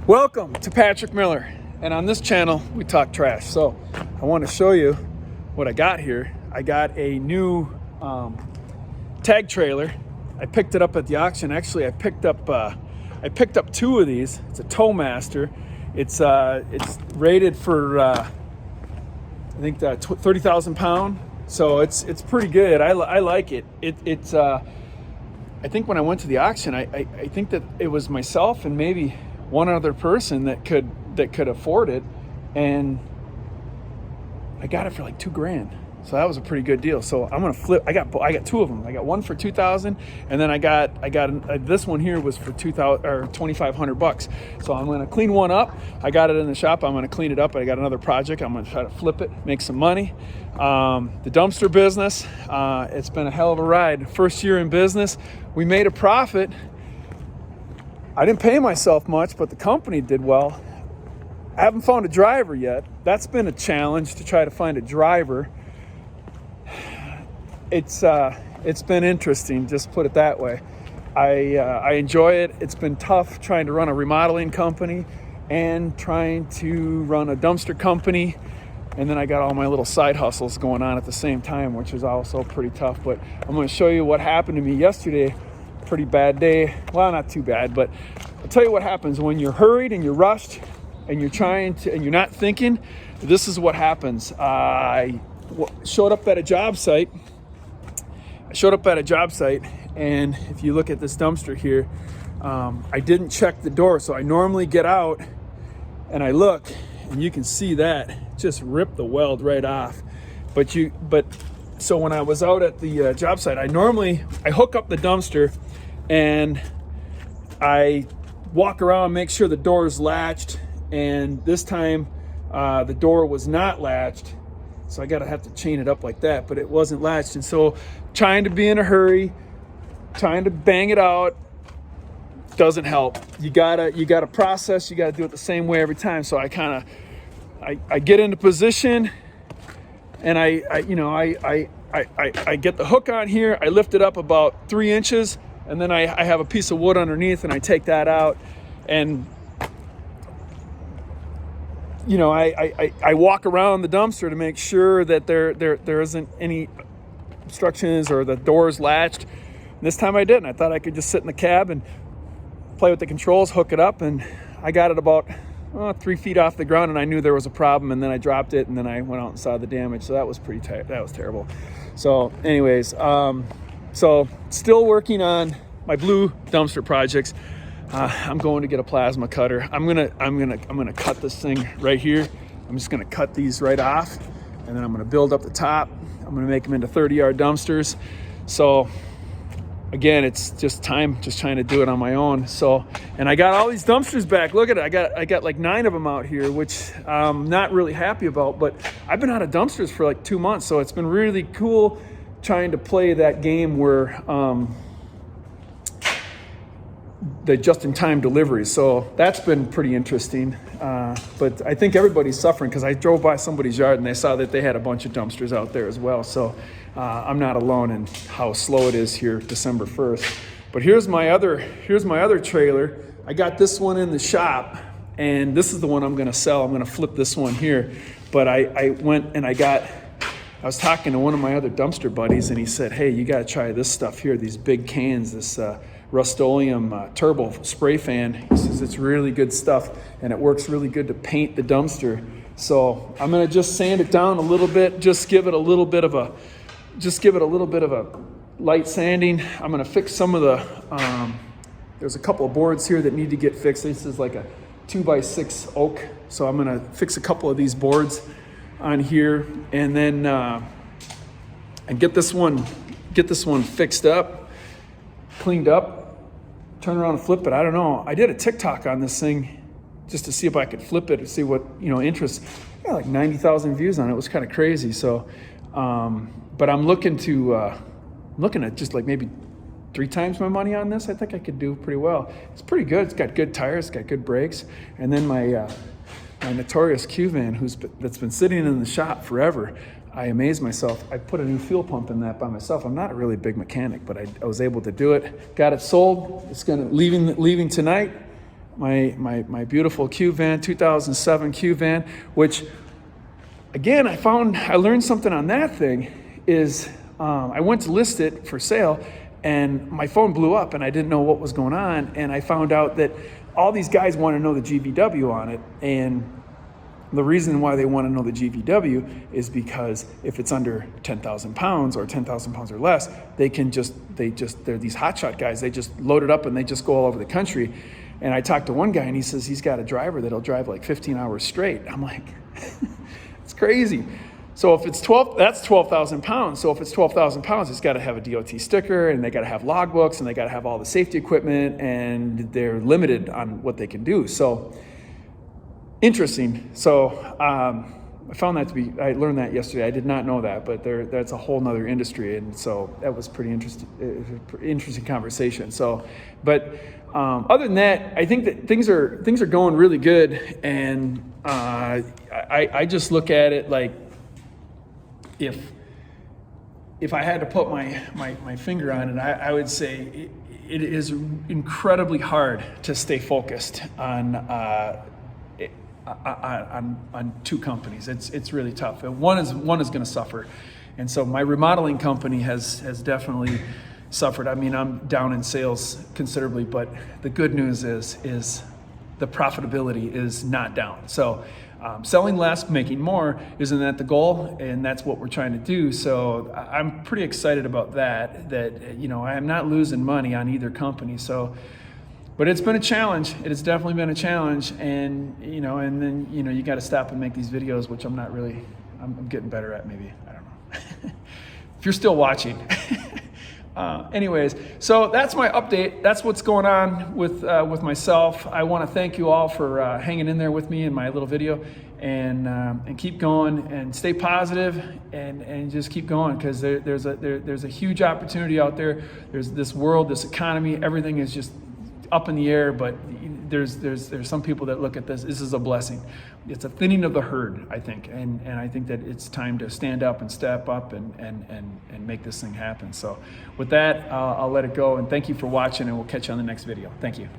Welcome to Patrick Miller, and on this channel we talk trash. So I want to show you what I got here. I got a new tag trailer. I picked it up at the auction. Actually, I picked up two of these. It's a Towmaster. It's rated for I think 30,000 pound. So it's pretty good. I like it. I think when I went to the auction, I think that it was myself and maybe one other person that could afford it, and I got it for like $2,000. So that was a pretty good deal. So I'm gonna flip. I got two of them. I got one for $2,000, and then I got this one here was for $2,500. So I'm gonna clean one up. I got it in the shop. I'm gonna clean it up. I got another project. I'm gonna try to flip it, make some money. The dumpster business. It's been a hell of a ride. First year in business, we made a profit. I didn't pay myself much, but the company did well. I haven't found a driver yet. That's been a challenge to try to find a driver. It's been interesting, just put it that way. I enjoy it. It's been tough trying to run a remodeling company and trying to run a dumpster company. And then I got all my little side hustles going on at the same time, which is also pretty tough. But I'm going to show you what happened to me yesterday. Pretty bad day. Well, not too bad, but I'll tell you what happens when you're hurried and you're rushed and you're trying to, and you're not thinking. This is what happens. I showed up at a job site. And if you look at this dumpster here, I didn't check the door. So I normally get out and I look, and you can see that just ripped the weld right off. So when I was out at the job site, I hook up the dumpster and I walk around, make sure the door is latched. And this time the door was not latched. So I have to chain it up like that, but it wasn't latched. And so trying to be in a hurry, trying to bang it out doesn't help. You gotta process, you gotta do it the same way every time. So I get into position and I get the hook on here, I lift it up about 3 inches, and then I have a piece of wood underneath and I take that out, and I walk around the dumpster to make sure that there isn't any obstructions or the door's latched. And this time I didn't. I thought I could just sit in the cab and play with the controls, hook it up, and I got it about 3 feet off the ground, and I knew there was a problem, and then I dropped it, and then I went out and saw the damage. So that was that was terrible. So anyways, so still working on my blue dumpster projects. I'm going to get a plasma cutter. I'm gonna cut this thing right here. I'm just gonna cut these right off, and then I'm gonna build up the top. I'm gonna make them into 30-yard dumpsters. So again, it's just trying to do it on my own. So, and I got all these dumpsters back. Look at it. I got like 9 of them out here, which I'm not really happy about, but I've been out of dumpsters for like 2 months. So it's been really cool trying to play that game where the just-in-time delivery. So that's been pretty interesting. But I think everybody's suffering because I drove by somebody's yard and they saw that they had a bunch of dumpsters out there as well. So I'm not alone in how slow it is here December 1st. But here's my other trailer. I got this one in the shop, and this is the one I'm gonna sell. I'm gonna flip this one here. But I went and I was talking to one of my other dumpster buddies, and he said, hey, you gotta try this stuff here, these big cans, this Rust-Oleum turbo spray fan. He says it's really good stuff, and it works really good to paint the dumpster. So I'm gonna just sand it down a little bit, just give it a little bit of a light sanding. I'm gonna fix some of the, there's a couple of boards here that need to get fixed. This is like a 2x6 oak. So I'm gonna fix a couple of these boards on here, and then and get this one fixed up, cleaned up, turn around and flip it. I don't know. I did a TikTok on this thing just to see if I could flip it and see what, interest. I got like 90,000 views on it. It was kind of crazy. So, but I'm looking at just like maybe 3 times my money on this. I think I could do pretty well. It's pretty good. It's got good tires. It's got good brakes. And then my Notorious Q van that's been sitting in the shop forever. I amazed myself. I put a new fuel pump in that by myself. I'm not a really big mechanic, but I was able to do it. Got it sold. It's leaving tonight. my beautiful Q van, 2007 Q van, which again, I learned something on that thing is I went to list it for sale and my phone blew up and I didn't know what was going on. And I found out that all these guys want to know the GVW on it. And the reason why they want to know the GVW is because if it's under 10,000 pounds or 10,000 pounds or less, they're these hotshot guys. They just load it up and they just go all over the country. And I talked to one guy and he says he's got a driver that'll drive like 15 hours straight. I'm like, it's crazy. So if it's 12, that's 12,000 pounds. So if it's 12,000 pounds, it's got to have a DOT sticker and they got to have logbooks and they got to have all the safety equipment and they're limited on what they can do. So interesting. So I found that I learned that yesterday. I did not know that, but that's a whole nother industry. And so that was pretty interesting conversation. So, but other than that, I think that things are going really good. And I just look at it like, if I had to put my finger on it, I would say it is incredibly hard to stay focused on two companies. It's really tough. One is going to suffer, and so my remodeling company has definitely suffered. I mean, I'm down in sales considerably, but the good news is the profitability is not down. So selling less, making more, isn't that the goal? And that's what we're trying to do. So I'm pretty excited about that I am not losing money on either company. So, but it's been a challenge. It has definitely been a challenge. And, and then, you got to stop and make these videos, which I'm getting better at maybe. I don't know. If you're still watching. Anyways, so that's my update. That's what's going on with myself. I want to thank you all for hanging in there with me in my little video, and keep going and stay positive and just keep going, because there's a huge opportunity out there. There's this world, this economy, everything is just up in the air, but there's some people that look at this is a blessing. It's a thinning of the herd, I think, and I think that it's time to stand up and step up and make this thing happen. So with that, I'll let it go, and thank you for watching, and we'll catch you on the next video. Thank you.